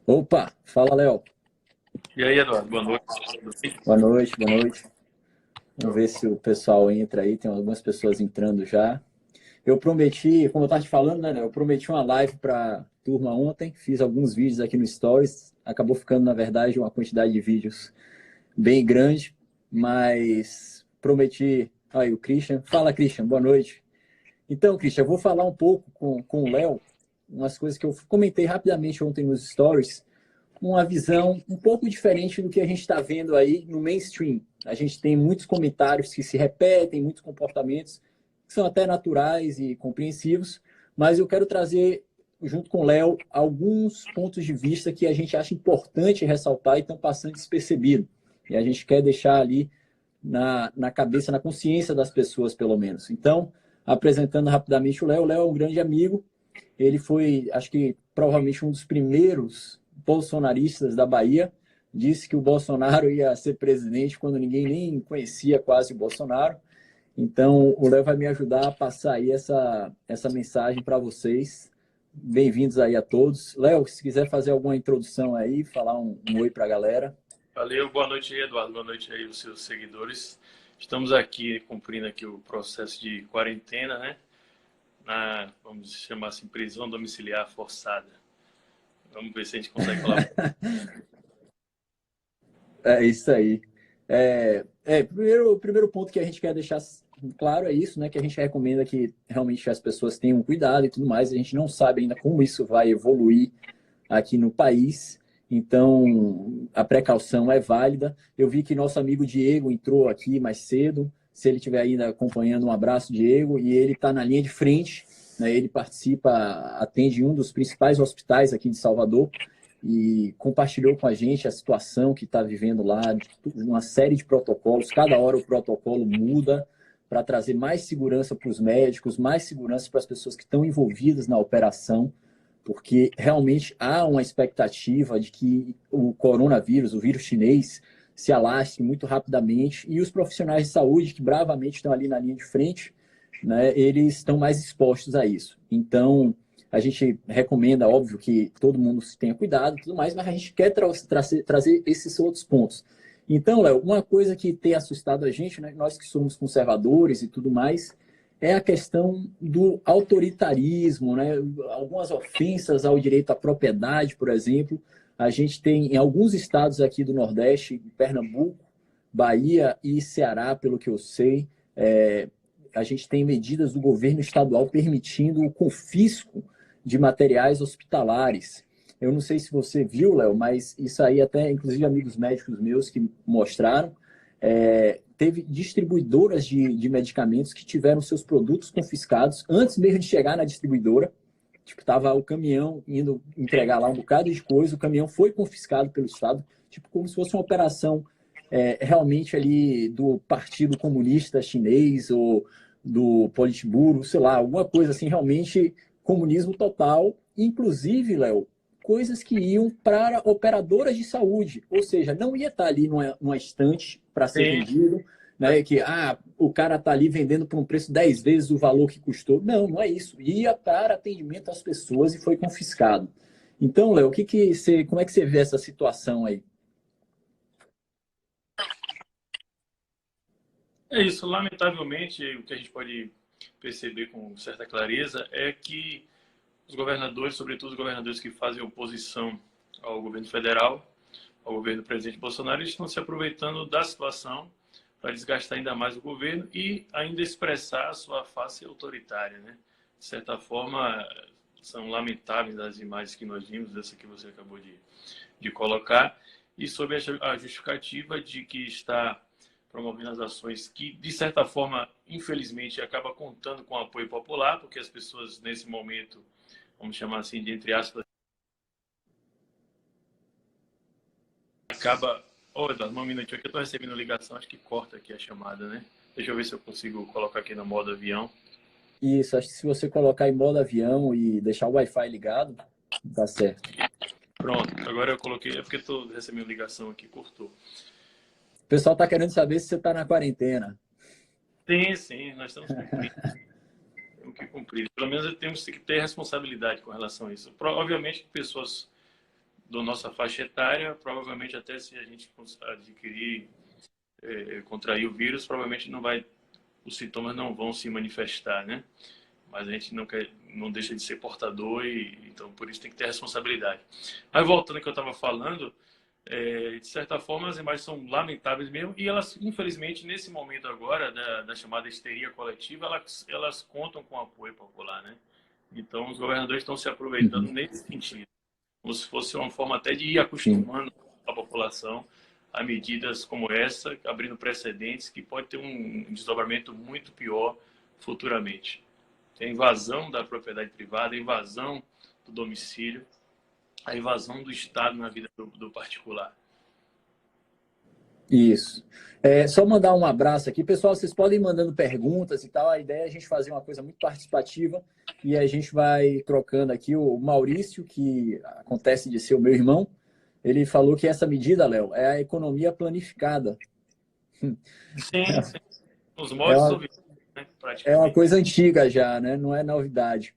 Opa, fala Léo. E aí, Eduardo, boa noite. Boa noite, boa noite. Vamos ver se o pessoal entra aí, tem algumas pessoas entrando já. Eu prometi, como eu estava te falando, né, Léo, eu prometi uma live para turma ontem, fiz alguns vídeos aqui no Stories, acabou ficando, na verdade, uma quantidade de vídeos bem grande, mas prometi. Aí, o Christian. Fala, Christian, boa noite. Então, Christian, eu vou falar um pouco com o Léo, umas coisas que eu comentei rapidamente ontem nos Stories, uma visão um pouco diferente do que a gente está vendo aí no mainstream. A gente tem muitos comentários que se repetem, muitos comportamentos que são até naturais e compreensivos, mas eu quero trazer, junto com o Léo, alguns pontos de vista que a gente acha importante ressaltar e estão passando despercebido. E a gente quer deixar ali na cabeça, na consciência das pessoas, pelo menos. Então, apresentando rapidamente o Léo é um grande amigo, ele foi, acho que provavelmente um dos primeiros bolsonaristas da Bahia, disse que o Bolsonaro ia ser presidente quando ninguém nem conhecia quase o Bolsonaro. Então, o Léo vai me ajudar a passar aí essa mensagem para vocês. Bem-vindos aí a todos. Léo, se quiser fazer alguma introdução aí, falar um oi para a galera. Valeu, boa noite aí, Eduardo, boa noite aí os seus seguidores. Estamos aqui cumprindo aqui o processo de quarentena, né? Vamos chamar assim, prisão domiciliar forçada. Vamos ver se a gente consegue falar. É isso aí. Primeiro ponto que a gente quer deixar claro é isso, né? Que a gente recomenda que realmente as pessoas tenham cuidado e tudo mais. A gente não sabe ainda como isso vai evoluir aqui no país. Então, a precaução é válida. Eu vi que nosso amigo Diego entrou aqui mais cedo. Se ele estiver ainda acompanhando, um abraço, Diego. E ele está na linha de frente, né? Ele participa, atende um dos principais hospitais aqui de Salvador e compartilhou com a gente a situação que está vivendo lá, de uma série de protocolos. Cada hora o protocolo muda para trazer mais segurança para os médicos, mais segurança para as pessoas que estão envolvidas na operação, porque realmente há uma expectativa de que o coronavírus, o vírus chinês, se alastre muito rapidamente e os profissionais de saúde que bravamente estão ali na linha de frente, né, eles estão mais expostos a isso. Então, a gente recomenda, óbvio, que todo mundo tenha cuidado e tudo mais, mas a gente quer trazer esses outros pontos. Então, Léo, uma coisa que tem assustado a gente, né, nós que somos conservadores e tudo mais, é a questão do autoritarismo, né? Algumas ofensas ao direito à propriedade, por exemplo. A gente tem em alguns estados aqui do Nordeste, Pernambuco, Bahia e Ceará, pelo que eu sei, a gente tem medidas do governo estadual permitindo o confisco de materiais hospitalares. Eu não sei se você viu, Léo, mas isso aí até, inclusive, amigos médicos meus que mostraram, teve distribuidoras de medicamentos que tiveram seus produtos confiscados antes mesmo de chegar na distribuidora. Tipo, tava o caminhão indo entregar lá um bocado de coisa, o caminhão foi confiscado pelo Estado, tipo, como se fosse uma operação realmente ali do Partido Comunista Chinês ou do Politburo, sei lá, alguma coisa assim, realmente comunismo total. Inclusive, Léo, coisas que iam para operadoras de saúde, ou seja, não ia estar ali numa estante para ser Sim, vendido, né, que o cara está ali vendendo por um preço 10 vezes o valor que custou. Não, não é isso. Ia para atendimento às pessoas e foi confiscado. Então, Léo, como é que você vê essa situação aí? é isso. Lamentavelmente, o que a gente pode perceber com certa clareza é que os governadores, sobretudo os governadores que fazem oposição ao governo federal, ao governo do presidente Bolsonaro, eles estão se aproveitando da situação para desgastar ainda mais o governo e ainda expressar a sua face autoritária, né? De certa forma, são lamentáveis as imagens que nós vimos, dessa que você acabou de colocar, e sob a justificativa de que está promovendo as ações que, de certa forma, infelizmente, acaba contando com o apoio popular, porque as pessoas, nesse momento, vamos chamar assim, de entre aspas, acaba... Ô, Eduardo, um minutinho aqui, eu estou recebendo ligação, acho que corta aqui a chamada, né? Deixa eu ver se eu consigo colocar aqui no modo avião. Isso, acho que se você colocar em modo avião e deixar o Wi-Fi ligado, dá certo. Pronto, agora eu coloquei, é porque estou recebendo ligação aqui, cortou. O pessoal está querendo saber se você está na quarentena. Sim, nós estamos cumprindo. Temos que cumprir. Pelo menos temos que ter responsabilidade com relação a isso. Obviamente, pessoas da nossa faixa etária, provavelmente até se a gente adquirir, contrair o vírus, provavelmente os sintomas não vão se manifestar, né? Mas a gente não deixa de ser portador então por isso tem que ter responsabilidade. Mas voltando ao que eu estava falando, de certa forma as imagens são lamentáveis mesmo e elas, infelizmente, nesse momento agora da chamada histeria coletiva, elas contam com apoio popular, né? Então os governadores estão se aproveitando nesse sentido, como se fosse uma forma até de ir acostumando a população a medidas como essa, abrindo precedentes que pode ter um desdobramento muito pior futuramente. Tem a invasão da propriedade privada, a invasão do domicílio, a invasão do Estado na vida do particular. Isso. Só mandar um abraço aqui. Pessoal, vocês podem ir mandando perguntas e tal. A ideia é a gente fazer uma coisa muito participativa e a gente vai trocando aqui. O Maurício, que acontece de ser o meu irmão, ele falou que essa medida, Léo, é a economia planificada. Sim. Os modos soviéticos, né, praticamente. É uma coisa antiga já, né? Não é novidade.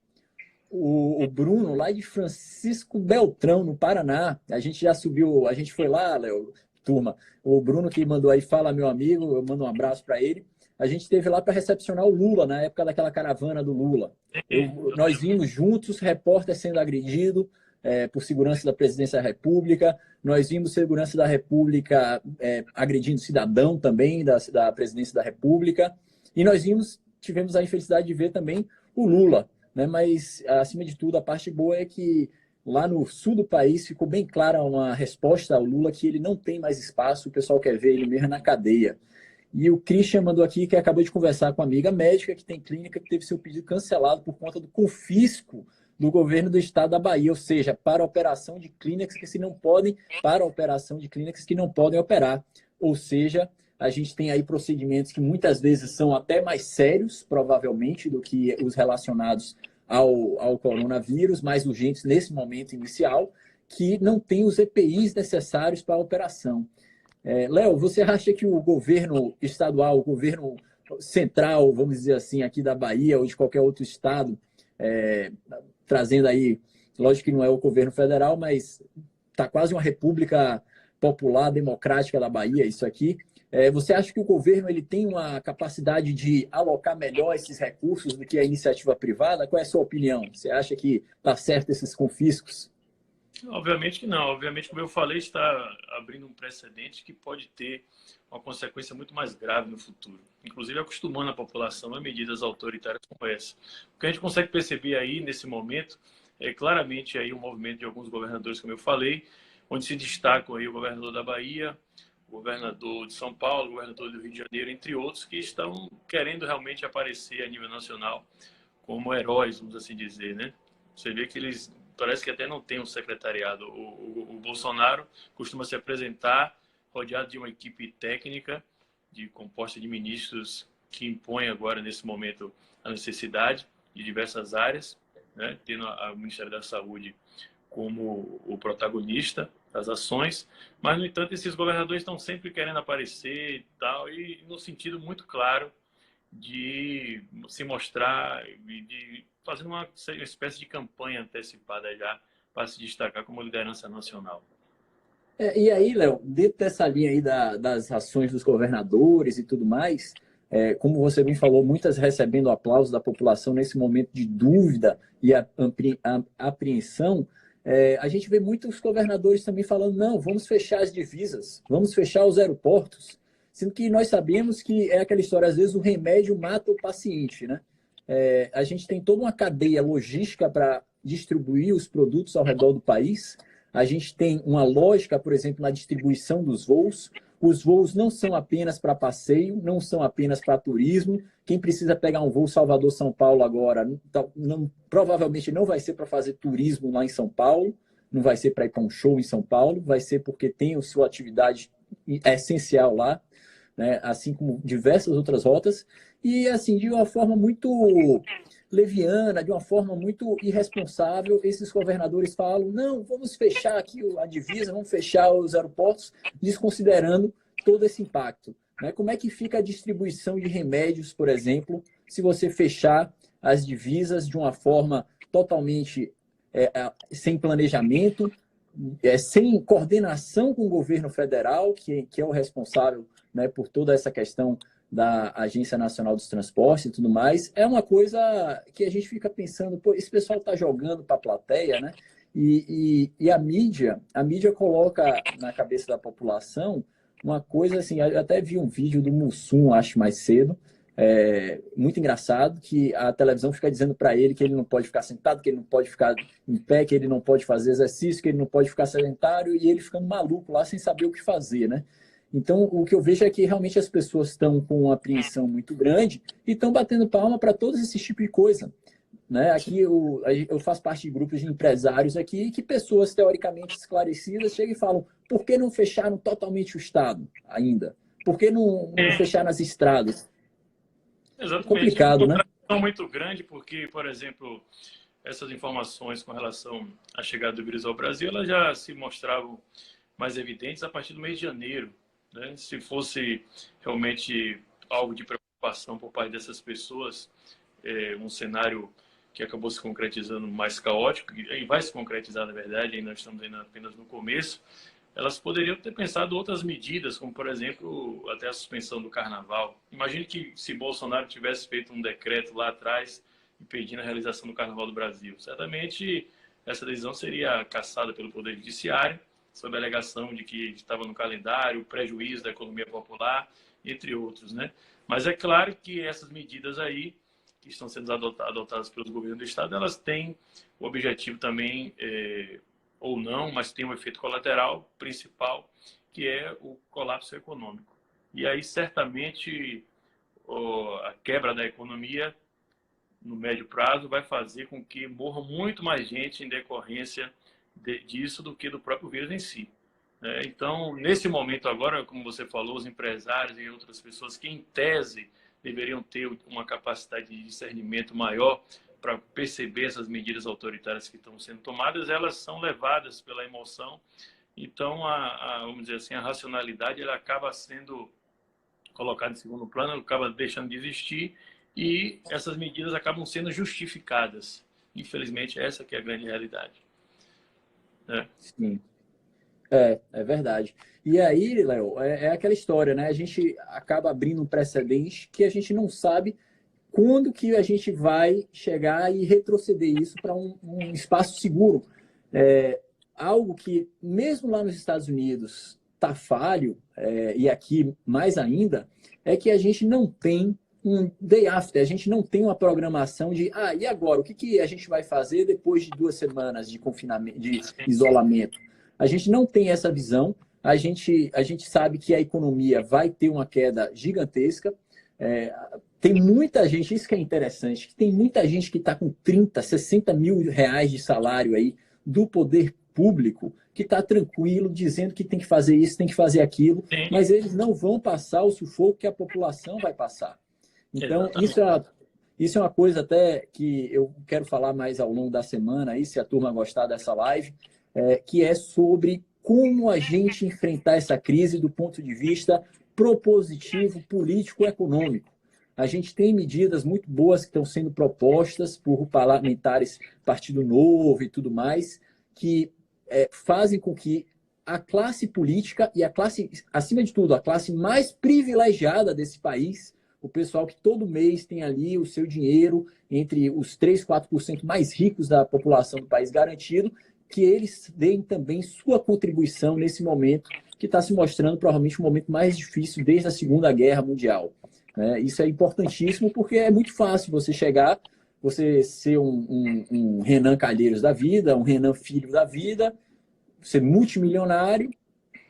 O Bruno, lá de Francisco Beltrão, no Paraná, a gente já subiu, a gente foi lá, Léo, turma. O Bruno que mandou aí, fala meu amigo, eu mando um abraço para ele. A gente esteve lá para recepcionar o Lula, na época daquela caravana do Lula. Nós vimos juntos, repórter sendo agredido por segurança da presidência da República. Nós vimos segurança da República agredindo cidadão também da presidência da República. E nós tivemos a infelicidade de ver também o Lula, né? Mas, acima de tudo, a parte boa é que lá no sul do país ficou bem clara uma resposta ao Lula que ele não tem mais espaço, o pessoal quer ver ele mesmo na cadeia. E o Christian mandou aqui que acabou de conversar com uma amiga médica que tem clínica que teve seu pedido cancelado por conta do confisco do governo do estado da Bahia, ou seja, para operação de clínicas que não podem operar. Ou seja, a gente tem aí procedimentos que muitas vezes são até mais sérios, provavelmente, do que os relacionados ao coronavírus, mais urgentes nesse momento inicial, que não tem os EPIs necessários para a operação. Léo, você acha que o governo estadual, o governo central, vamos dizer assim, aqui da Bahia ou de qualquer outro estado, trazendo aí, lógico que não é o governo federal, mas está quase uma república popular, democrática da Bahia, isso aqui. Você acha que o governo ele tem uma capacidade de alocar melhor esses recursos do que a iniciativa privada? Qual é a sua opinião? Você acha que está certo esses confiscos? Obviamente que não. Obviamente, como eu falei, está abrindo um precedente que pode ter uma consequência muito mais grave no futuro. Inclusive, acostumando a população a medidas autoritárias como essa. O que a gente consegue perceber aí, nesse momento, é claramente aí o movimento de alguns governadores, como eu falei, onde se destacam aí o governador da Bahia, o governador de São Paulo, o governador do Rio de Janeiro, entre outros, que estão querendo realmente aparecer a nível nacional como heróis, vamos assim dizer, né? Você vê que eles parece que até não tem um secretariado. O Bolsonaro costuma se apresentar rodeado de uma equipe técnica composta de ministros que impõem agora, nesse momento, a necessidade de diversas áreas, né? Tendo o Ministério da Saúde como o protagonista das ações, mas, no entanto, esses governadores estão sempre querendo aparecer e tal, e no sentido muito claro de se mostrar, de fazer uma espécie de campanha antecipada já para se destacar como liderança nacional. E aí, Léo, dentro dessa linha aí das ações dos governadores e tudo mais, como você bem falou, muitas recebendo aplausos da população nesse momento de dúvida e apreensão, a gente vê muitos governadores também falando, não, vamos fechar as divisas, vamos fechar os aeroportos, sendo que nós sabemos que é aquela história, às vezes o remédio mata o paciente, né? A gente tem toda uma cadeia logística para distribuir os produtos ao redor do país. A gente tem uma lógica, por exemplo, na distribuição dos voos. Os voos não são apenas para passeio, não são apenas para turismo. Quem precisa pegar um voo Salvador-São Paulo agora, provavelmente não vai ser para fazer turismo lá em São Paulo, não vai ser para ir para um show em São Paulo, vai ser porque tem a sua atividade essencial lá, né? Assim como diversas outras rotas, e assim, de uma forma muito leviana, de uma forma muito irresponsável, esses governadores falam, não, vamos fechar aqui a divisa, vamos fechar os aeroportos, desconsiderando todo esse impacto. Né? Como é que fica a distribuição de remédios, por exemplo, se você fechar as divisas de uma forma totalmente sem planejamento, sem coordenação com o governo federal, que é o responsável, né, por toda essa questão da Agência Nacional dos Transportes e tudo mais, é uma coisa que a gente fica pensando, pô, esse pessoal está jogando para a plateia, né? E a mídia coloca na cabeça da população uma coisa assim, eu até vi um vídeo do Mussum, acho mais cedo, muito engraçado, que a televisão fica dizendo para ele que ele não pode ficar sentado, que ele não pode ficar em pé, que ele não pode fazer exercício, que ele não pode ficar sedentário, e ele ficando maluco lá sem saber o que fazer, né? Então, o que eu vejo é que realmente as pessoas estão com uma apreensão muito grande e estão batendo palma para todos esses tipos de coisa. Né? Aqui eu faço parte de grupos de empresários aqui que pessoas teoricamente esclarecidas chegam e falam: por que não fecharam totalmente o Estado ainda? Por que não fecharam as estradas? É Exatamente. É uma complicado, né? contradição muito grande, porque, por exemplo, essas informações com relação à chegada do vírus ao Brasil, elas já se mostravam mais evidentes a partir do mês de janeiro. Né? Se fosse realmente algo de preocupação por parte dessas pessoas, um cenário que acabou se concretizando mais caótico, e vai se concretizar, na verdade, ainda estamos ainda apenas no começo, elas poderiam ter pensado outras medidas, como, por exemplo, até a suspensão do carnaval. Imagine que se Bolsonaro tivesse feito um decreto lá atrás impedindo a realização do Carnaval do Brasil. Certamente, essa decisão seria cassada pelo Poder Judiciário, sob a alegação de que estava no calendário, prejuízo da economia popular, entre outros, né? Mas é claro que essas medidas aí, que estão sendo adotadas pelos governos do Estado, elas têm o objetivo também, ou não, mas tem um efeito colateral principal, que é o colapso econômico. E aí, certamente, a quebra da economia no médio prazo vai fazer com que morra muito mais gente em decorrência disso do que do próprio vírus em si. Então, nesse momento agora, como você falou, os empresários e outras pessoas que, em tese, deveriam ter uma capacidade de discernimento maior para perceber essas medidas autoritárias que estão sendo tomadas, elas são levadas pela emoção. Então, vamos dizer assim, a racionalidade ela acaba sendo colocada em segundo plano, ela acaba deixando de existir e essas medidas acabam sendo justificadas. Infelizmente, essa que é a grande realidade. Sim. É verdade. E aí, Léo, é aquela história, né? A gente acaba abrindo um precedente que a gente não sabe quando que a gente vai chegar e retroceder isso para um espaço seguro. Algo que, mesmo lá nos Estados Unidos, está falho, e aqui mais ainda, é que a gente não tem um day after, a gente não tem uma programação de, e agora, o que a gente vai fazer depois de 2 semanas de confinamento, de isolamento? A gente não tem essa visão, a gente sabe que a economia vai ter uma queda gigantesca, tem muita gente, isso que é interessante, tem muita gente que está com 30, 60 mil reais de salário aí do poder público, que está tranquilo, dizendo que tem que fazer isso, tem que fazer aquilo, Sim. mas eles não vão passar o sufoco que a população vai passar. Então, isso é uma coisa até que eu quero falar mais ao longo da semana, aí, se a turma gostar dessa live, que é sobre como a gente enfrentar essa crise do ponto de vista propositivo, político, econômico. A gente tem medidas muito boas que estão sendo propostas por parlamentares Partido Novo e tudo mais, que fazem com que a classe política e a classe, acima de tudo, a classe mais privilegiada desse país, o pessoal que todo mês tem ali o seu dinheiro entre os 3, 4% mais ricos da população do país garantido, que eles deem também sua contribuição nesse momento que está se mostrando provavelmente o momento mais difícil desde a Segunda Guerra Mundial. Isso é importantíssimo porque é muito fácil você chegar, você ser um Renan Calheiros da vida, um Renan Filho da vida, ser multimilionário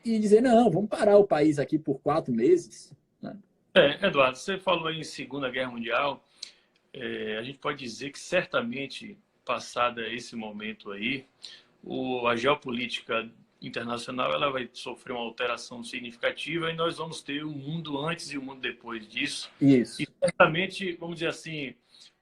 e dizer, não, vamos parar o país aqui por 4 meses. Né? Eduardo, você falou em Segunda Guerra Mundial, a gente pode dizer que certamente, passada esse momento aí, a geopolítica internacional ela vai sofrer uma alteração significativa e nós vamos ter o mundo antes e o mundo depois disso. Isso. E certamente, vamos dizer assim,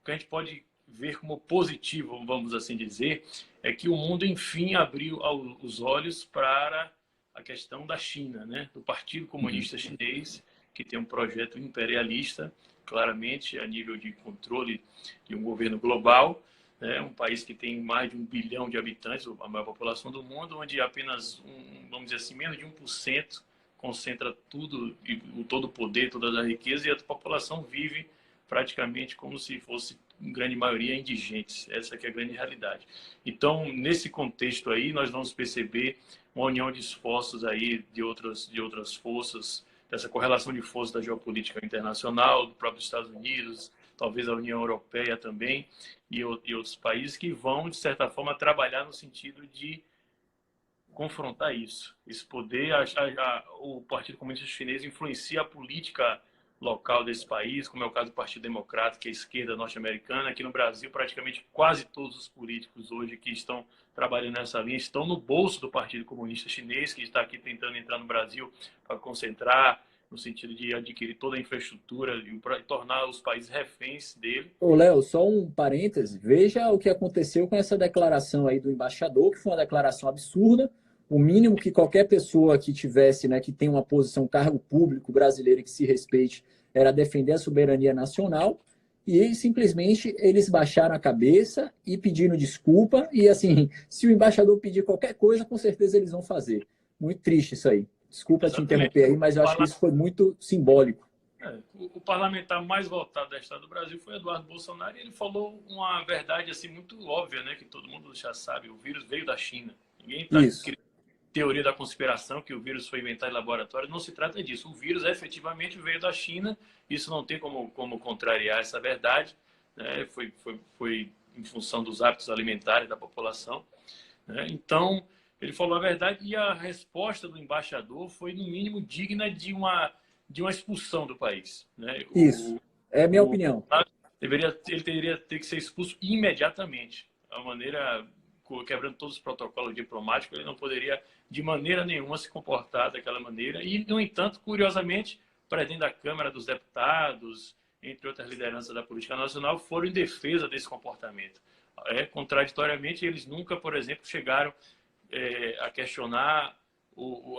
o que a gente pode ver como positivo, vamos assim dizer, é que o mundo, enfim, abriu os olhos para a questão da China, né? Do Partido Comunista Chinês, que tem um projeto imperialista, claramente, a nível de controle de um governo global, né? Um país que tem mais de 1 bilhão de habitantes, a maior população do mundo, onde apenas, vamos dizer assim, menos de 1% concentra tudo, todo o poder, todas as riquezas, e a população vive praticamente como se fosse, em grande maioria, indigentes. Essa que é a grande realidade. Então, nesse contexto aí, nós vamos perceber uma união de esforços aí de outras forças, dessa correlação de forças da geopolítica internacional, do próprio Estados Unidos, talvez a União Europeia também, e outros países que vão, de certa forma, trabalhar no sentido de confrontar isso. Esse poder, o Partido Comunista Chinês influencia a política local desse país, como é o caso do Partido Democrata, que é a esquerda norte-americana. Aqui no Brasil, praticamente quase todos os políticos hoje que estão trabalhando nessa linha estão no bolso do Partido Comunista Chinês, que está aqui tentando entrar no Brasil para concentrar, no sentido de adquirir toda a infraestrutura e tornar os países reféns dele. Ô, Léo, só um parêntese. Veja o que aconteceu com essa declaração aí do embaixador, que foi uma declaração absurda. O mínimo que qualquer pessoa que tivesse, né, que tem uma posição, cargo público brasileiro que se respeite, era defender a soberania nacional. E eles, simplesmente eles baixaram a cabeça e pediram desculpa. E assim, se o embaixador pedir qualquer coisa, com certeza eles vão fazer. Muito triste isso aí. Desculpa te interromper aí, mas eu acho que isso foi muito simbólico. O parlamentar mais votado da história do Brasil foi Eduardo Bolsonaro, e ele falou uma verdade assim muito óbvia, né, que todo mundo já sabe: o vírus veio da China. Ninguém está criando teoria da conspiração que o vírus foi inventado em laboratório. Não se trata disso. O vírus efetivamente veio da China. Isso não tem como contrariar essa verdade, né? Foi em função dos hábitos alimentares da população, né? Então, ele falou a verdade, e a resposta do embaixador foi, no mínimo, digna de uma expulsão do país, né? Isso, é a minha opinião. Ele teria que ser expulso imediatamente. A maneira, quebrando todos os protocolos diplomáticos, ele não poderia, de maneira nenhuma, se comportar daquela maneira. E, no entanto, curiosamente, o presidente da Câmara dos Deputados, entre outras lideranças da política nacional, foram em defesa desse comportamento. Contraditoriamente, eles nunca, por exemplo, chegaram a questionar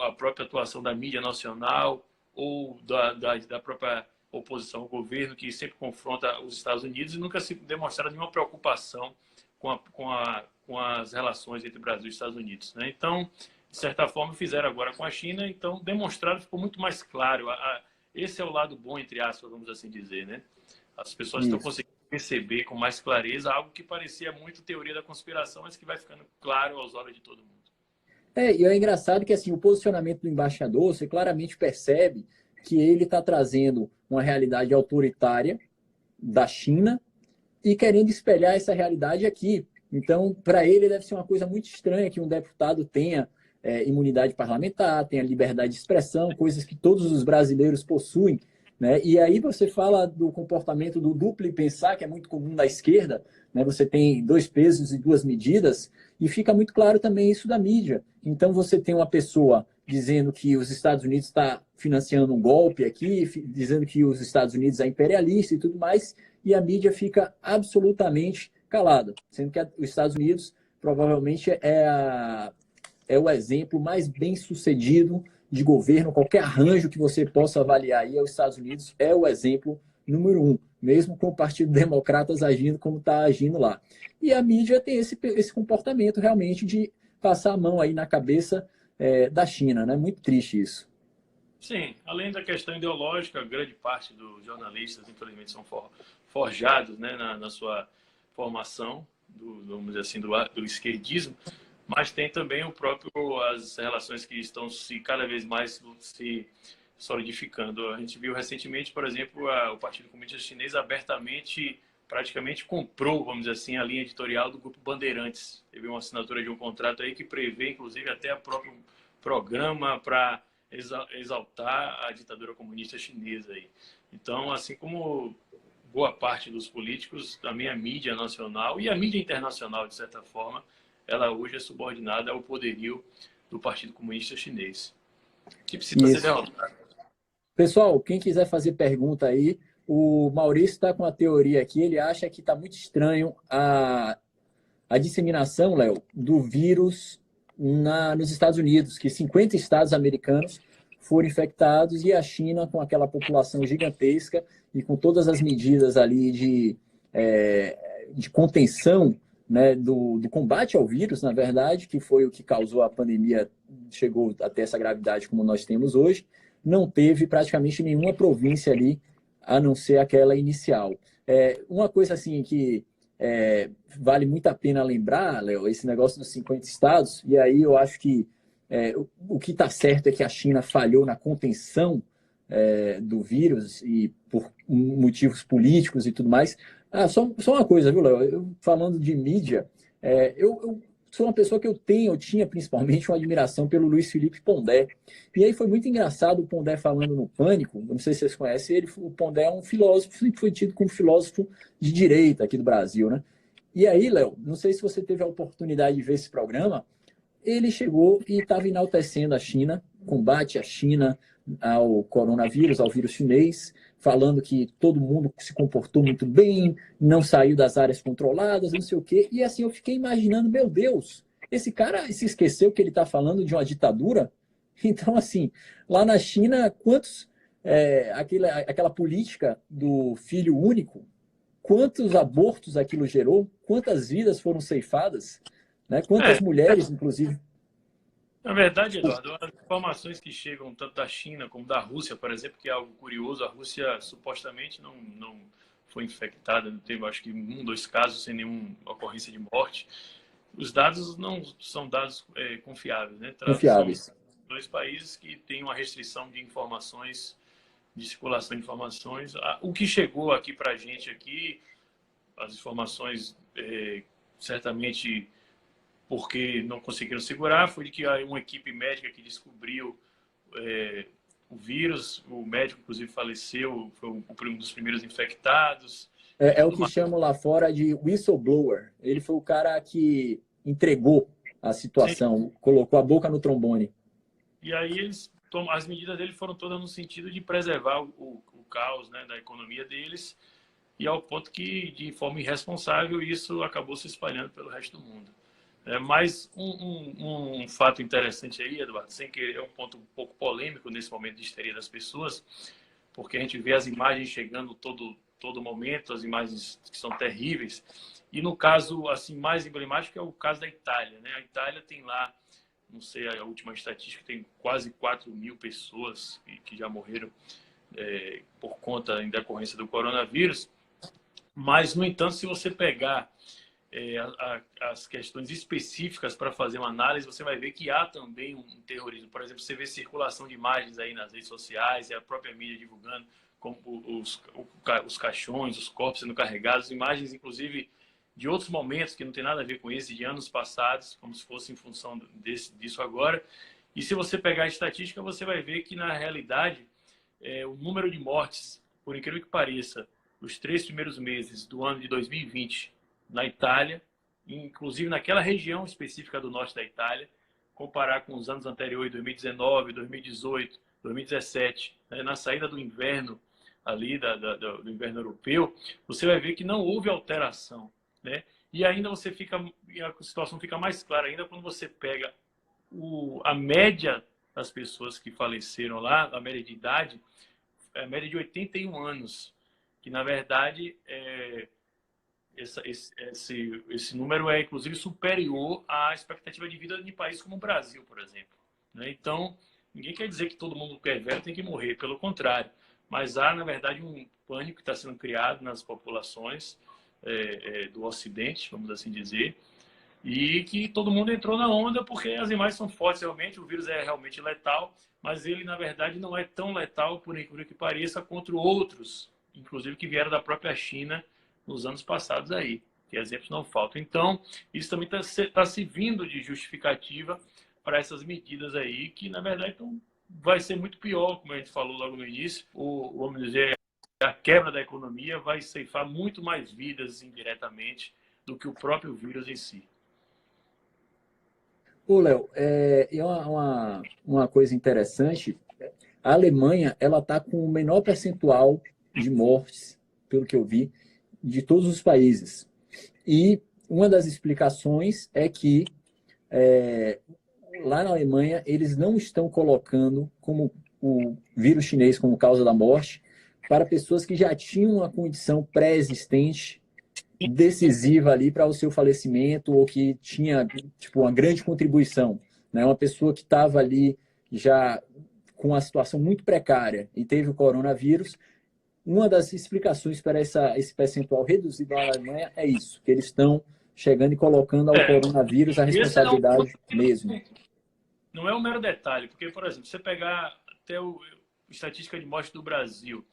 a própria atuação da mídia nacional ou da própria oposição ao governo, que sempre confronta os Estados Unidos, e nunca se demonstraram nenhuma preocupação com as relações entre Brasil e Estados Unidos, né? Então, de certa forma, fizeram agora com a China, então demonstraram, ficou muito mais claro. Esse é o lado bom, entre aspas, vamos assim dizer, né? As pessoas estão conseguindo perceber com mais clareza algo que parecia muito teoria da conspiração, mas que vai ficando claro aos olhos de todo mundo. E é engraçado que assim, o posicionamento do embaixador, você claramente percebe que ele está trazendo uma realidade autoritária da China e querendo espelhar essa realidade aqui. Então, para ele, deve ser uma coisa muito estranha que um deputado tenha imunidade parlamentar, tenha liberdade de expressão, coisas que todos os brasileiros possuem, né? E aí você fala do comportamento do duplo pensar, que é muito comum na esquerda, né? Você tem dois pesos e duas medidas, e fica muito claro também isso da mídia. Então você tem uma pessoa dizendo que os Estados Unidos está financiando um golpe aqui, dizendo que os Estados Unidos é imperialista e tudo mais, e a mídia fica absolutamente calada, sendo que os Estados Unidos provavelmente é o exemplo mais bem sucedido de governo. Qualquer arranjo que você possa avaliar aí, os Estados Unidos é o exemplo número 1, mesmo com o Partido Democratas agindo como está agindo lá. E a mídia tem esse comportamento realmente de passar a mão aí na cabeça da China, né? Muito triste isso. Sim, além da questão ideológica, grande parte dos jornalistas, infelizmente, são forjados, né, na sua formação, vamos dizer assim, do esquerdismo, mas tem também as relações que estão cada vez mais se solidificando. A gente viu recentemente, por exemplo, o Partido Comunista Chinês abertamente, praticamente comprou, vamos dizer assim, a linha editorial do Grupo Bandeirantes. Teve uma assinatura de um contrato aí que prevê, inclusive, até o próprio programa para exaltar a ditadura comunista chinesa aí. Então, assim como boa parte dos políticos, também a mídia nacional e a mídia internacional, de certa forma, ela hoje é subordinada ao poderio do Partido Comunista Chinês, que precisa ser derrotado. Pessoal, quem quiser fazer pergunta aí, o Maurício está com a teoria aqui, ele acha que está muito estranho a disseminação, Léo, do vírus nos Estados Unidos, que 50 estados americanos foram infectados e a China, com aquela população gigantesca e com todas as medidas ali de contenção, né, do combate ao vírus, na verdade, que foi o que causou a pandemia, chegou até essa gravidade como nós temos hoje, não teve praticamente nenhuma província ali, a não ser aquela inicial. Uma coisa assim que vale muito a pena lembrar, Léo, esse negócio dos 50 estados, e aí eu acho que o que está certo é que a China falhou na contenção do vírus e por motivos políticos e tudo mais. Só uma coisa, viu, Léo? Falando de mídia, eu sou uma pessoa que eu tinha principalmente uma admiração pelo Luiz Felipe Pondé. E aí foi muito engraçado o Pondé falando no Pânico, não sei se vocês conhecem ele, o Pondé é um filósofo, foi tido como filósofo de direita aqui do Brasil, né? E aí, Léo, não sei se você teve a oportunidade de ver esse programa, ele chegou e estava enaltecendo a China, combate à China, ao coronavírus, ao vírus chinês, falando que todo mundo se comportou muito bem, não saiu das áreas controladas, não sei o quê. E assim, eu fiquei imaginando, meu Deus, esse cara se esqueceu que ele está falando de uma ditadura? Então, assim, lá na China, aquela política do filho único, quantos abortos aquilo gerou, quantas vidas foram ceifadas, né? Quantas mulheres, inclusive. Na verdade, Eduardo, as informações que chegam tanto da China como da Rússia, por exemplo, que é algo curioso, a Rússia supostamente não foi infectada, não teve, acho que, 2 casos sem nenhuma ocorrência de morte. Os dados não são dados confiáveis, né? Confiáveis. São 2 países que têm uma restrição de informações, de circulação de informações. O que chegou aqui para a gente aqui, as informações certamente porque não conseguiram segurar, foi de que uma equipe médica que descobriu o vírus, o médico inclusive faleceu, foi um dos primeiros infectados. É o que chamam lá fora de whistleblower. Ele foi o cara que entregou a situação, sim, colocou a boca no trombone. E aí as medidas dele foram todas no sentido de preservar o caos, né, da economia deles, e ao ponto que, de forma irresponsável, isso acabou se espalhando pelo resto do mundo. Mas um fato interessante aí, Eduardo, sem que é um ponto um pouco polêmico nesse momento de histeria das pessoas, porque a gente vê as imagens chegando todo momento, as imagens que são terríveis, e no caso assim mais emblemático é o caso da Itália, né? A Itália tem lá, não sei a última estatística, tem quase 4.000 pessoas que já morreram por conta em decorrência do coronavírus, mas no entanto, se você pegar as questões específicas para fazer uma análise, você vai ver que há também um terrorismo. Por exemplo, você vê circulação de imagens aí nas redes sociais e a própria mídia divulgando como os caixões, os corpos sendo carregados, imagens inclusive de outros momentos que não tem nada a ver com esse, de anos passados, como se fosse em função disso agora. E se você pegar a estatística, você vai ver que na realidade o número de mortes, por incrível que pareça, os 3 primeiros meses do ano de 2020 na Itália, inclusive naquela região específica do norte da Itália, comparar com os anos anteriores, 2019, 2018, 2017, na saída do inverno ali, do inverno europeu, você vai ver que não houve alteração, né? E ainda a situação fica mais clara ainda quando você pega a média das pessoas que faleceram lá, a média de idade, a média de 81 anos, que na verdade esse número é, inclusive, superior à expectativa de vida de países como o Brasil, por exemplo. Então, ninguém quer dizer que todo mundo que é velho tem que morrer, pelo contrário. Mas há, na verdade, um pânico que está sendo criado nas populações do Ocidente, vamos assim dizer, e que todo mundo entrou na onda porque as imagens são fortes realmente, o vírus é realmente letal, mas ele, na verdade, não é tão letal, por incrível que pareça, contra outros, inclusive que vieram da própria China, nos anos passados aí, que exemplos não faltam. Então, isso também está servindo de justificativa para essas medidas aí, que na verdade vai ser muito pior, como a gente falou logo no início, vamos dizer, a quebra da economia vai ceifar muito mais vidas indiretamente do que o próprio vírus em si. Ô, Léo, uma coisa interessante, a Alemanha ela está com o menor percentual de mortes, pelo que eu vi, de todos os países. E uma das explicações é que é, lá na Alemanha eles não estão colocando como o vírus chinês como causa da morte para pessoas que já tinham uma condição pré-existente decisiva ali para o seu falecimento ou que tinha tipo uma grande contribuição, né? Uma pessoa que estava ali já com uma situação muito precária e teve o coronavírus. Uma das explicações para esse percentual reduzido na Alemanha é isso, que eles estão chegando e colocando ao coronavírus a Esse é responsabilidade mesmo. não é um mero detalhe, porque, por exemplo, você pegar até a estatística de morte do Brasil.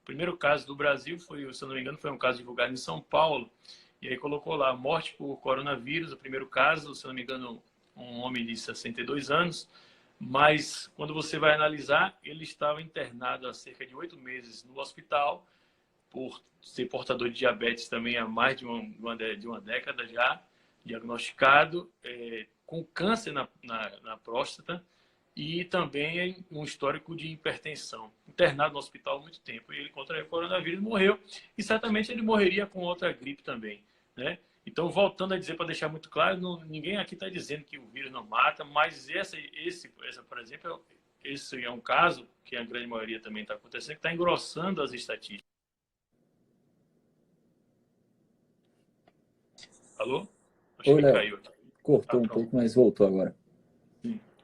O primeiro caso do Brasil foi, se eu não me engano, foi um caso divulgado em São Paulo, e aí colocou lá, morte por coronavírus, o primeiro caso, se eu não me engano, um homem de 62 anos, mas quando você vai analisar, ele estava internado há cerca de 8 meses no hospital, por ser portador de diabetes também há mais de uma década já, diagnosticado, com câncer na próstata e também um histórico de hipertensão. Internado no hospital há muito tempo. E ele contraiu o coronavírus e morreu. E certamente ele morreria com outra gripe também, né? Então, voltando a dizer, para deixar muito claro, ninguém aqui está dizendo que o vírus não mata, mas por exemplo, esse é um caso que a grande maioria também está acontecendo, que está engrossando as estatísticas. Alô? Acho Oi, que Léo. caiu aqui. Cortou um pouco, mas voltou agora.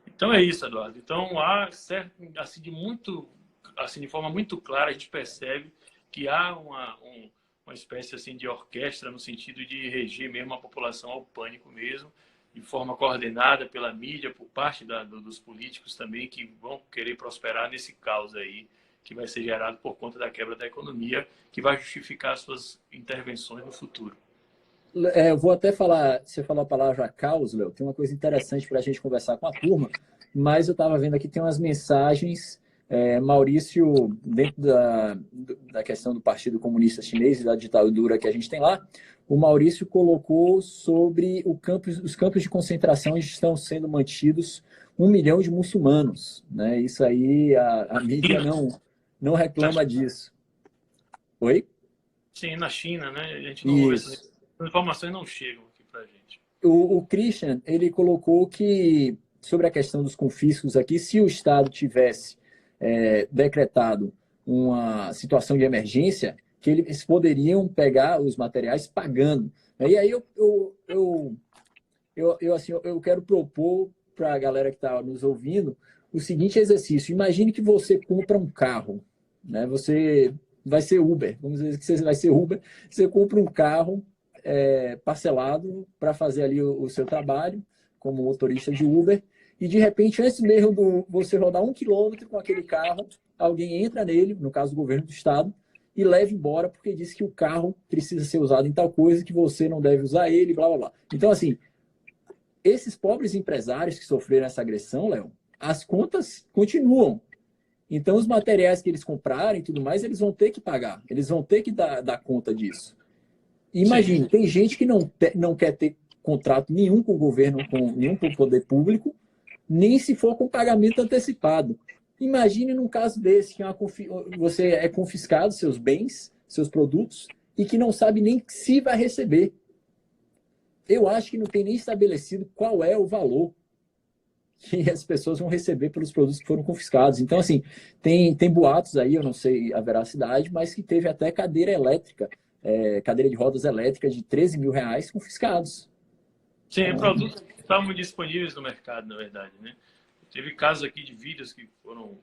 Então é isso, Eduardo. Então há assim de forma muito clara a gente percebe que há uma espécie assim de orquestra no sentido de reger mesmo a população ao pânico mesmo, de forma coordenada pela mídia, por parte dos políticos também que vão querer prosperar nesse caos aí que vai ser gerado por conta da quebra da economia, que vai justificar suas intervenções no futuro. Eu vou até falar, você falou a palavra caos, Léo, tem uma coisa interessante para a gente conversar com a turma, mas eu estava vendo aqui, tem umas mensagens, Maurício, dentro da questão do Partido Comunista Chinês e da ditadura que a gente tem lá, o Maurício colocou sobre os campos de concentração onde estão sendo mantidos 1 milhão de muçulmanos, né? Isso aí, a mídia não reclama disso. Oi? Sim, na China, né? A gente não ouve Isso. as informações não chegam aqui para a gente. O Christian, ele colocou que, sobre a questão dos confiscos aqui, se o Estado tivesse decretado uma situação de emergência, que eles poderiam pegar os materiais pagando. E aí eu quero propor para a galera que está nos ouvindo o seguinte exercício. Imagine que você compra um carro, né? Você vai ser Uber, vamos dizer que você vai ser Uber, você compra um carro parcelado para fazer ali o seu trabalho como motorista de Uber e de repente, antes mesmo de você rodar 1 quilômetro com aquele carro, alguém entra nele, no caso do governo do estado, e leva embora porque diz que o carro precisa ser usado em tal coisa, que você não deve usar ele, blá, blá, blá. Então, assim, esses pobres empresários que sofreram essa agressão, Léo, as contas continuam. Então, os materiais que eles comprarem e tudo mais, eles vão ter que pagar, eles vão ter que dar conta disso. Imagina, tem gente que não quer ter contrato nenhum com o governo, com nenhum com o poder público, nem se for com pagamento antecipado. Imagine num caso desse, que você é confiscado seus bens, seus produtos, e que não sabe nem se vai receber. Eu acho que não tem nem estabelecido qual é o valor que as pessoas vão receber pelos produtos que foram confiscados. Então, assim, tem boatos aí, eu não sei a veracidade, mas que teve até cadeira elétrica, cadeira de rodas elétricas de 13 mil reais confiscados. Sim, produtos que estavam disponíveis no mercado, na verdade, né? Teve casos aqui de vídeos que foram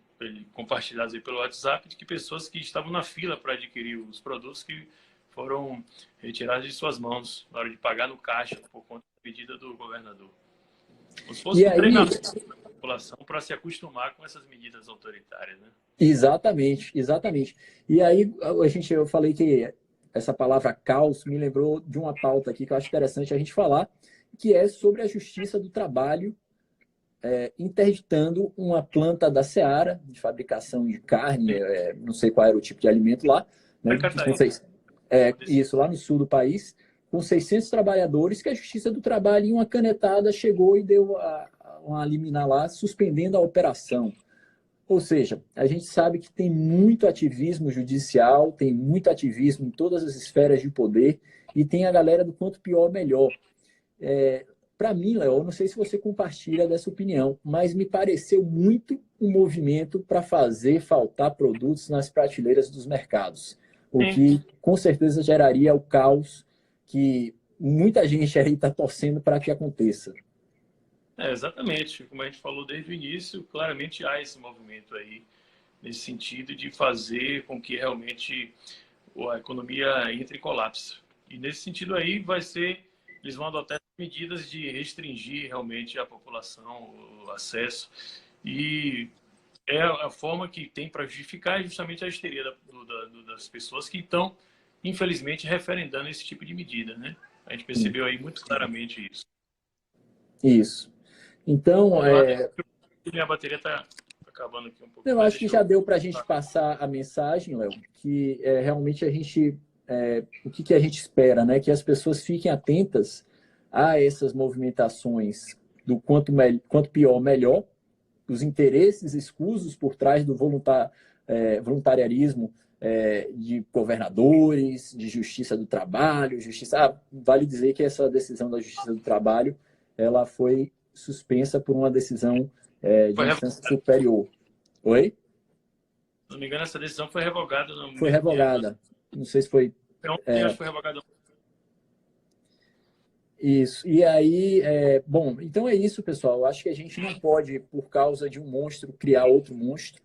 compartilhados aí pelo WhatsApp de que pessoas que estavam na fila para adquirir os produtos que foram retirados de suas mãos na hora de pagar no caixa por conta da medida do governador. Como se fosse um treinamento da população para se acostumar com essas medidas autoritárias, né? Exatamente, exatamente. E aí eu falei que essa palavra caos me lembrou de uma pauta aqui que eu acho interessante a gente falar, que é sobre a justiça do trabalho interditando uma planta da Seara de fabricação de carne, não sei qual era o tipo de alimento lá, né? Isso, lá no sul do país, com 600 trabalhadores, que a Justiça do Trabalho, em uma canetada, chegou e deu uma liminar lá suspendendo a operação. Ou seja, a gente sabe que tem muito ativismo judicial, tem muito ativismo em todas as esferas de poder e tem a galera do quanto pior, melhor. Para mim, Léo, eu não sei se você compartilha dessa opinião, mas me pareceu muito um movimento para fazer faltar produtos nas prateleiras dos mercados, o Sim. que com certeza geraria o caos que muita gente aí está torcendo para que aconteça. Exatamente. Como a gente falou desde o início, claramente há esse movimento aí, nesse sentido de fazer com que realmente a economia entre em colapso. E nesse sentido aí eles vão adotar medidas de restringir realmente a população, o acesso. E é a forma que tem para justificar justamente a histeria das pessoas que estão, infelizmente, referendando esse tipo de medida, né? A gente percebeu aí muito claramente isso. Isso. Então, Eduardo, minha bateria está acabando aqui um pouco. eu acho que já deu para a gente passar a mensagem, Léo, que realmente o que a gente espera, né? Que as pessoas fiquem atentas a essas movimentações do quanto pior, melhor, os interesses escusos por trás do voluntariarismo de governadores, de justiça do trabalho, vale dizer que essa decisão da justiça do trabalho ela foi suspensa por uma decisão de instância superior. Oi? Se não me engano, essa decisão foi revogada no Foi mesmo dia. revogada. Não sei se foi. Ontem, acho que foi revogada. Isso. E aí, bom, então é isso, pessoal. Eu acho que a gente não pode, por causa de um monstro, criar outro monstro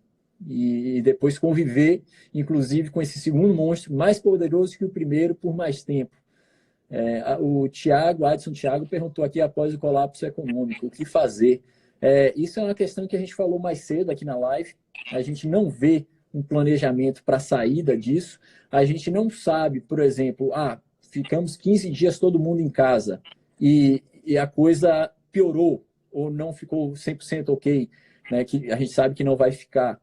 e depois conviver, inclusive, com esse segundo monstro mais poderoso que o primeiro por mais tempo. O Adson Thiago perguntou aqui após o colapso econômico, o que fazer? Isso é uma questão que a gente falou mais cedo aqui na live. A gente não vê um planejamento para a saída disso. A gente não sabe, por exemplo, ficamos 15 dias todo mundo em casa e a coisa piorou ou não ficou 100% ok, né, que a gente sabe que não vai ficar.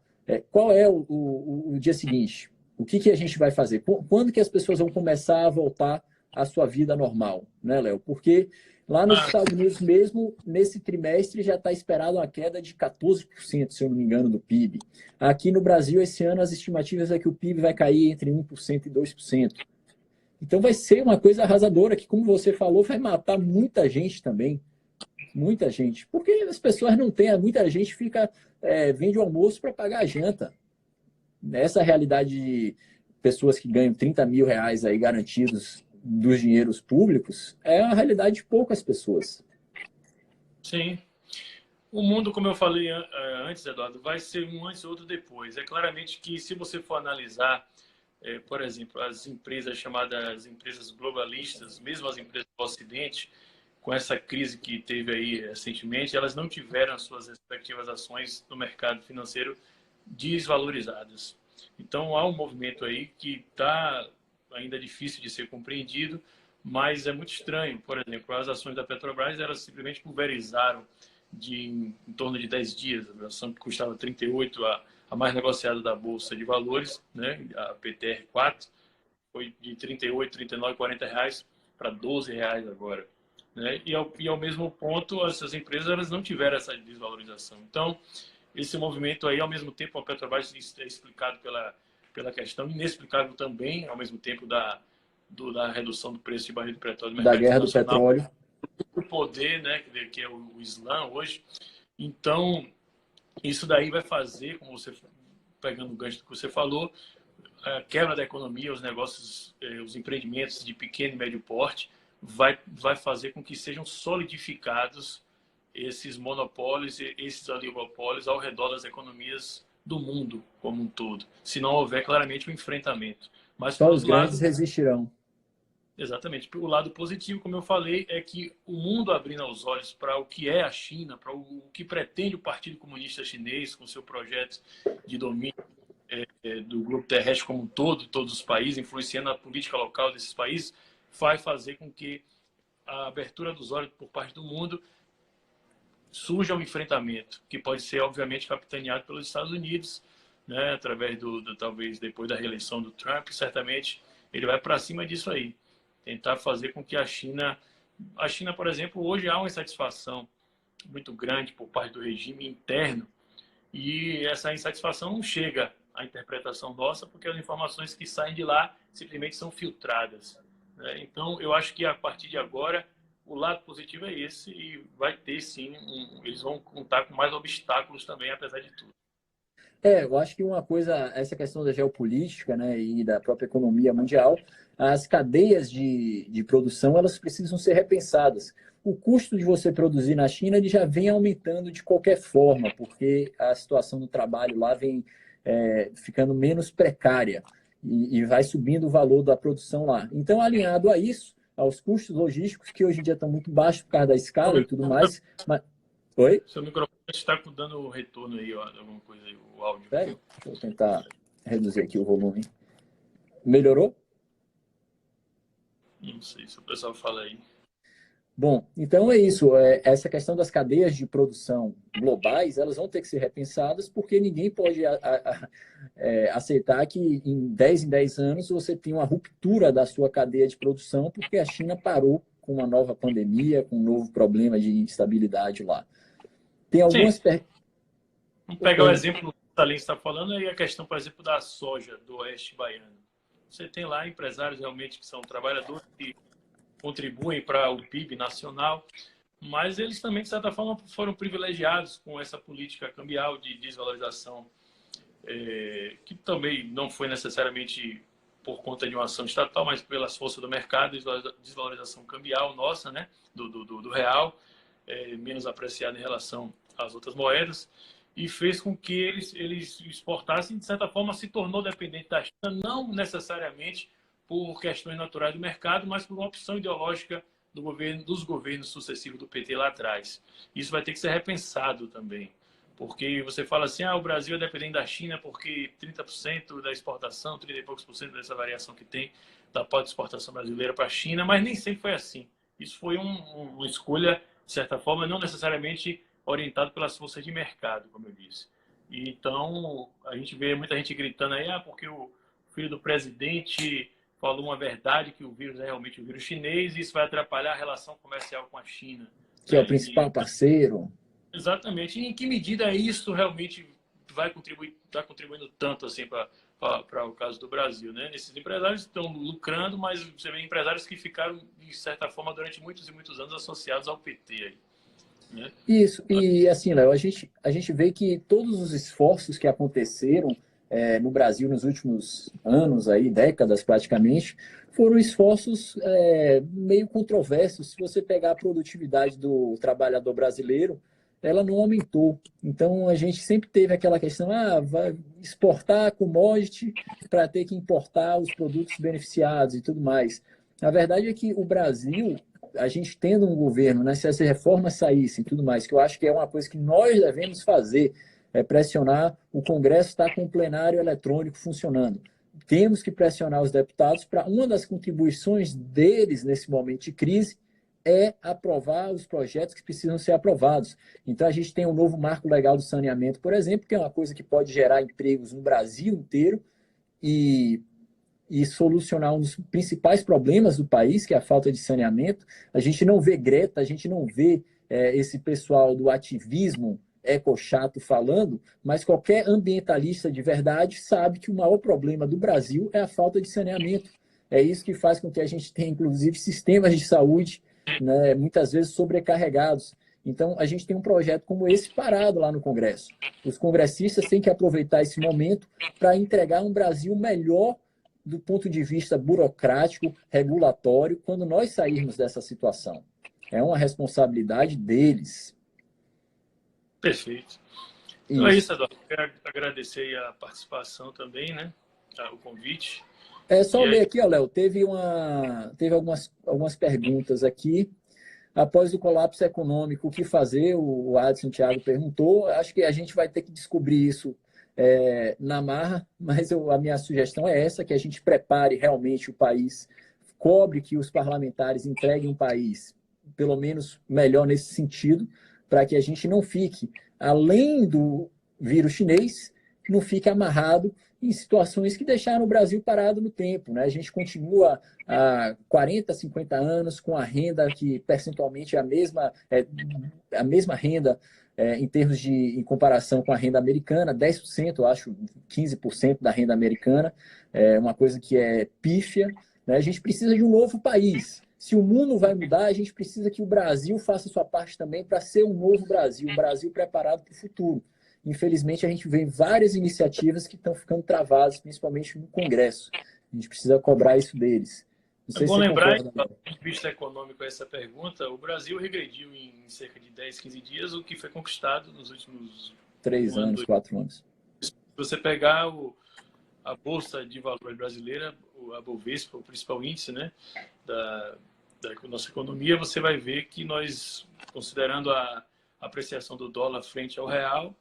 Qual é o dia seguinte? O que a gente vai fazer? Quando que as pessoas vão começar a voltar à sua vida normal, né, Léo? Porque lá nos Estados Unidos mesmo, nesse trimestre, já está esperado uma queda de 14%, se eu não me engano, do PIB. Aqui no Brasil, esse ano, as estimativas é que o PIB vai cair entre 1% e 2%. Então vai ser uma coisa arrasadora que, como você falou, vai matar muita gente também. Muita gente. Porque as pessoas não têm, muita gente vende o almoço para pagar a janta. Essa realidade de pessoas que ganham 30 mil reais aí garantidos dos dinheiros públicos é a realidade de poucas pessoas. Sim. O mundo, como eu falei antes, Eduardo, vai ser um antes e outro depois. É claramente que, se você for analisar, por exemplo, as empresas chamadas empresas globalistas, mesmo as empresas do Ocidente, com essa crise que teve aí recentemente, elas não tiveram as suas respectivas ações no mercado financeiro desvalorizadas. Então, há um movimento aí que está ainda difícil de ser compreendido, mas é muito estranho. Por exemplo, as ações da Petrobras, elas simplesmente pulverizaram em torno de 10 dias. A ação que custava 38, a mais negociada da Bolsa de Valores, né, a PTR4, foi de 38, 39, 40 reais para 12 reais agora. Né? E ao mesmo ponto, essas empresas elas não tiveram essa desvalorização. Então, esse movimento aí, ao mesmo tempo, a Petrobras é explicado pela questão, inexplicável também, ao mesmo tempo, da redução do preço de barril de petróleo no mercado da guerra internacional. do petróleo. O poder, né, que é o Islã hoje. Então, isso daí vai fazer, como você, pegando o gancho do que você falou, a quebra da economia, os negócios, os empreendimentos de pequeno e médio porte, vai fazer com que sejam solidificados esses monopólios, esses oligopólios ao redor das economias do mundo como um todo, se não houver claramente um enfrentamento. Mas só os grandes resistirão. Exatamente. O lado positivo, como eu falei, é que o mundo abrindo os olhos para o que é a China, para o que pretende o Partido Comunista Chinês com seu projeto de domínio do globo terrestre como um todo, todos os países, influenciando a política local desses países, vai fazer com que a abertura dos olhos por parte do mundo surja um enfrentamento, que pode ser, obviamente, capitaneado pelos Estados Unidos, né, através talvez depois da reeleição do Trump, certamente ele vai para cima disso aí. Tentar fazer com que a China, por exemplo, hoje há uma insatisfação muito grande por parte do regime interno, e essa insatisfação não chega à interpretação nossa, porque as informações que saem de lá simplesmente são filtradas, né? Então, eu acho que a partir de agora, o lado positivo é esse, e vai ter sim, eles vão contar com mais obstáculos também, apesar de tudo. Eu acho que uma coisa, essa questão da geopolítica, né, e da própria economia mundial, as cadeias de produção, elas precisam ser repensadas. O custo de você produzir na China ele já vem aumentando de qualquer forma, porque a situação do trabalho lá vem ficando menos precária e vai subindo o valor da produção lá. Então, alinhado a isso, aos custos logísticos, que hoje em dia estão muito baixos por causa da escala e tudo mais. Mas... Oi? Seu microfone está dando retorno aí, ó, alguma coisa aí, o áudio. Sério? Deixa eu tentar reduzir aqui o volume. Melhorou? Não sei se o pessoal fala aí. Bom, então é isso. Essa questão das cadeias de produção globais, elas vão ter que ser repensadas, porque ninguém pode aceitar que em 10 anos você tenha uma ruptura da sua cadeia de produção, porque a China parou com uma nova pandemia, com um novo problema de instabilidade lá. Tem algumas... Vamos pegar o exemplo que o Salim está falando, aí a questão, por exemplo, da soja do Oeste Baiano. Você tem lá empresários realmente que são trabalhadores que contribuem para o PIB nacional, mas eles também, de certa forma, foram privilegiados com essa política cambial de desvalorização, que também não foi necessariamente por conta de uma ação estatal, mas pelas forças do mercado, desvalorização cambial nossa, né, do real, menos apreciada em relação às outras moedas, e fez com que eles exportassem, de certa forma, se tornou dependente da China, não necessariamente por questões naturais do mercado, mas por uma opção ideológica dos governos sucessivos do PT lá atrás. Isso vai ter que ser repensado também, porque você fala assim, o Brasil é dependente da China porque 30% da exportação, 30 e poucos por cento dessa variação que tem da pauta de exportação brasileira para a China, mas nem sempre foi assim. Isso foi uma escolha, de certa forma, não necessariamente orientado pelas forças de mercado, como eu disse. E, então, a gente vê muita gente gritando aí, porque o filho do presidente falou uma verdade, que o vírus é realmente o vírus chinês, e isso vai atrapalhar a relação comercial com a China. Que é o principal parceiro. Exatamente. E em que medida isso realmente vai contribuir, está contribuindo tanto assim para o caso do Brasil, né? Esses empresários estão lucrando, mas você vê empresários que ficaram, de certa forma, durante muitos e muitos anos associados ao PT aí. Né? Isso, e assim, Léo, a gente vê que todos os esforços que aconteceram no Brasil nos últimos anos, aí, décadas praticamente, foram esforços meio controversos. Se você pegar a produtividade do trabalhador brasileiro, ela não aumentou. Então, a gente sempre teve aquela questão, vai exportar commodity para ter que importar os produtos beneficiados e tudo mais. A verdade é que o Brasil, a gente tendo um governo, né, se as reformas saíssem e tudo mais, que eu acho que é uma coisa que nós devemos fazer, pressionar o Congresso estar com o plenário eletrônico funcionando. Temos que pressionar os deputados para uma das contribuições deles nesse momento de crise aprovar os projetos que precisam ser aprovados. Então, a gente tem um novo marco legal do saneamento, por exemplo, que é uma coisa que pode gerar empregos no Brasil inteiro e solucionar um dos principais problemas do país, que é a falta de saneamento. A gente não vê Greta, a gente não vê esse pessoal do ativismo ecochato falando, mas qualquer ambientalista de verdade sabe que o maior problema do Brasil é a falta de saneamento. É isso que faz com que a gente tenha, inclusive, sistemas de saúde, né, muitas vezes sobrecarregados. Então, a gente tem um projeto como esse parado lá no Congresso. Os congressistas têm que aproveitar esse momento para entregar um Brasil melhor do ponto de vista burocrático, regulatório, quando nós sairmos dessa situação. É uma responsabilidade deles. Perfeito. Então é isso, Eduardo. Quero agradecer a participação também, né? O convite. Só ler aqui, Léo, teve algumas perguntas aqui. Após o colapso econômico, o que fazer? O Adson Thiago perguntou. Acho que a gente vai ter que descobrir isso na marra, mas a minha sugestão é essa, que a gente prepare realmente o país, cobre que os parlamentares entreguem um país, pelo menos melhor nesse sentido, para que a gente não fique, além do vírus chinês, não fique amarrado em situações que deixaram o Brasil parado no tempo, né? A gente continua há 40, 50 anos com a renda que percentualmente é a mesma renda em termos em comparação com a renda americana, 10%, eu acho, 15% da renda americana, é uma coisa que é pífia, né? A gente precisa de um novo país. Se o mundo vai mudar, a gente precisa que o Brasil faça sua parte também para ser um novo Brasil, um Brasil preparado para o futuro. Infelizmente, a gente vê várias iniciativas que estão ficando travadas, principalmente no Congresso. A gente precisa cobrar isso deles. Não É sei se bom você lembrar, concorda, do né? ponto de vista econômico, essa pergunta, o Brasil regrediu em cerca de 10, 15 dias o que foi conquistado nos últimos 3 um ano, anos, 4 anos. se você pegar a Bolsa de Valores brasileira, a Bovespa, o principal índice, né, da, da nossa economia, você vai ver que nós, considerando a apreciação do dólar frente ao real,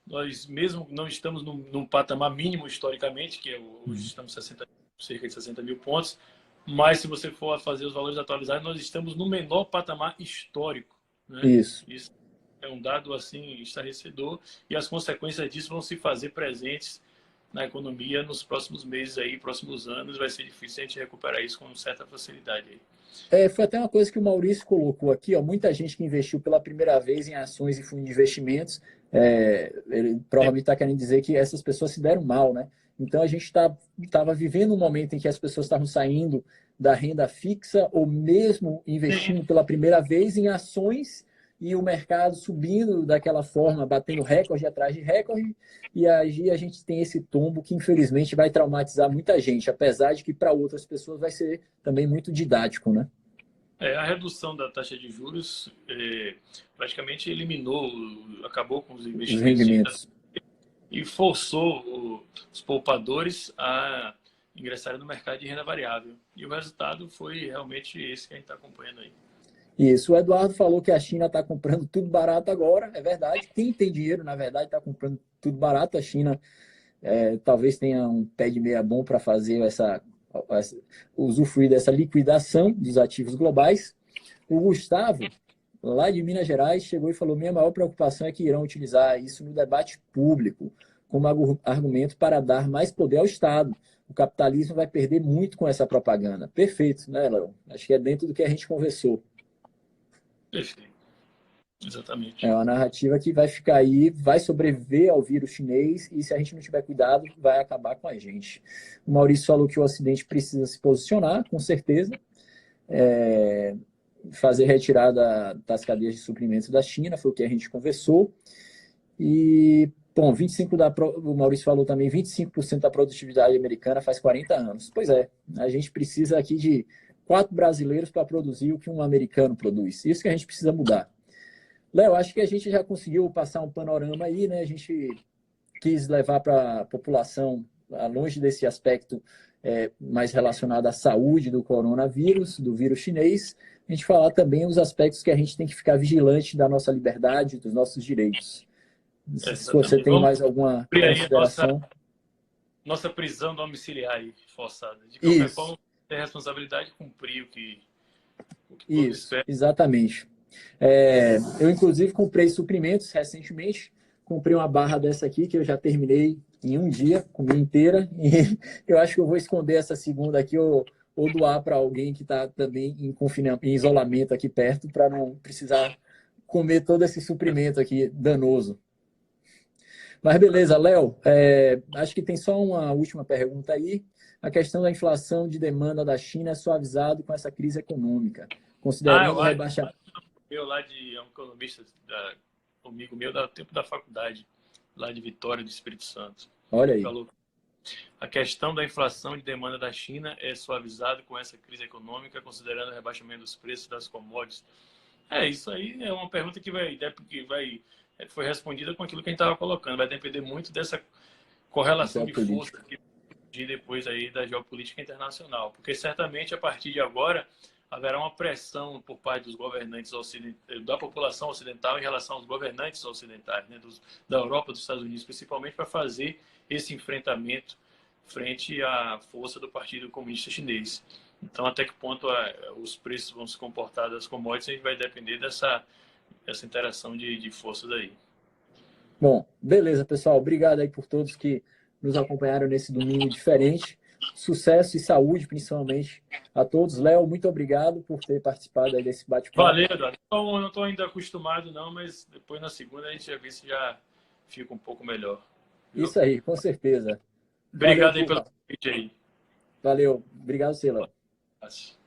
nós mesmo não estamos num patamar mínimo historicamente, que hoje estamos cerca de 60 mil pontos, mas se você for fazer os valores atualizados, nós estamos no menor patamar histórico, né? Isso. Isso é um dado assim estarrecedor e as consequências disso vão se fazer presentes na economia nos próximos meses aí, próximos anos, vai ser difícil a gente recuperar isso com certa facilidade aí. Foi até uma coisa que o Maurício colocou aqui, ó, muita gente que investiu pela primeira vez em ações e fundos de investimentos, ele provavelmente está querendo dizer que essas pessoas se deram mal, né? Então a gente estava vivendo um momento em que as pessoas estavam saindo da renda fixa ou mesmo investindo pela primeira vez em ações e o mercado subindo daquela forma, batendo recorde atrás de recorde, e aí a gente tem esse tombo que infelizmente vai traumatizar muita gente, apesar de que para outras pessoas vai ser também muito didático, né? A redução da taxa de juros praticamente eliminou, acabou com os Os investimentos de renda rendimentos. e forçou os poupadores a ingressarem no mercado de renda variável. E o resultado foi realmente esse que a gente está acompanhando aí. Isso, o Eduardo falou que a China está comprando tudo barato agora, é verdade. Quem tem dinheiro, na verdade, está comprando tudo barato. A China talvez tenha um pé de meia bom para fazer usufruir dessa liquidação dos ativos globais. O Gustavo, lá de Minas Gerais, chegou e falou: minha maior preocupação é que irão utilizar isso no debate público como argumento para dar mais poder ao Estado. O capitalismo vai perder muito com essa propaganda. Perfeito, né, Léo? Acho que é dentro do que a gente conversou. Perfeito. É Exatamente. uma narrativa que vai ficar aí, vai sobreviver ao vírus chinês e, se a gente não tiver cuidado, vai acabar com a gente. O Maurício falou que o Ocidente precisa se posicionar, com certeza, fazer retirada das cadeias de suprimentos da China, foi o que a gente conversou. E, bom, o Maurício falou também, 25% da produtividade americana faz 40 anos. Pois é, a gente precisa aqui de 4 brasileiros para produzir o que um americano produz. Isso que a gente precisa mudar. Léo, acho que a gente já conseguiu passar um panorama aí, né? A gente quis levar para a população, longe desse aspecto mais relacionado à saúde do coronavírus, do vírus chinês, a gente falar também os aspectos que a gente tem que ficar vigilante da nossa liberdade, dos nossos direitos. Se você Exatamente. tem Vamos mais alguma cumprir aí a consideração. nossa prisão domiciliar aí, forçada. De qualquer Isso, forma, tem a responsabilidade de cumprir o que todos isso, esperam. exatamente. Eu, inclusive, comprei suprimentos recentemente. Comprei uma barra dessa aqui, que eu já terminei em um dia, comi inteira. E eu acho que eu vou esconder essa segunda aqui ou doar para alguém que está também em isolamento aqui perto, para não precisar comer todo esse suprimento aqui danoso. Mas beleza, Léo, acho que tem só uma última pergunta aí. A questão da inflação de demanda da China é suavizado com essa crise econômica, Eu considerando o acho rebaixamento. meu lá é um economista, amigo meu, do tempo da faculdade, lá de Vitória do Espírito Santo. Olha Ele aí. falou: a questão da inflação de demanda da China é suavizada com essa crise econômica, considerando o rebaixamento dos preços das commodities. Isso aí é uma pergunta foi respondida com aquilo que a gente estava colocando. Vai depender muito dessa correlação de força Geopolítica. que surgir depois aí da geopolítica internacional, porque certamente a partir de agora haverá uma pressão por parte dos governantes da população ocidental em relação aos governantes ocidentais, né, da Europa, dos Estados Unidos, principalmente para fazer esse enfrentamento frente à força do Partido Comunista Chinês. Então, até que ponto os preços vão se comportar das commodities, a gente vai depender dessa interação de forças aí. Bom, beleza, pessoal. Obrigado aí por todos que nos acompanharam nesse domingo diferente. Sucesso e saúde, principalmente, a todos. Léo, muito obrigado por ter participado aí desse bate-papo. Valeu, Eduardo. Não estou ainda acostumado, não, mas depois na segunda a gente já vê se já fica um pouco melhor. Viu? Isso aí, com certeza. Valeu, Obrigado aí pelo turma. convite aí. Valeu. Obrigado, Léo. Abraço.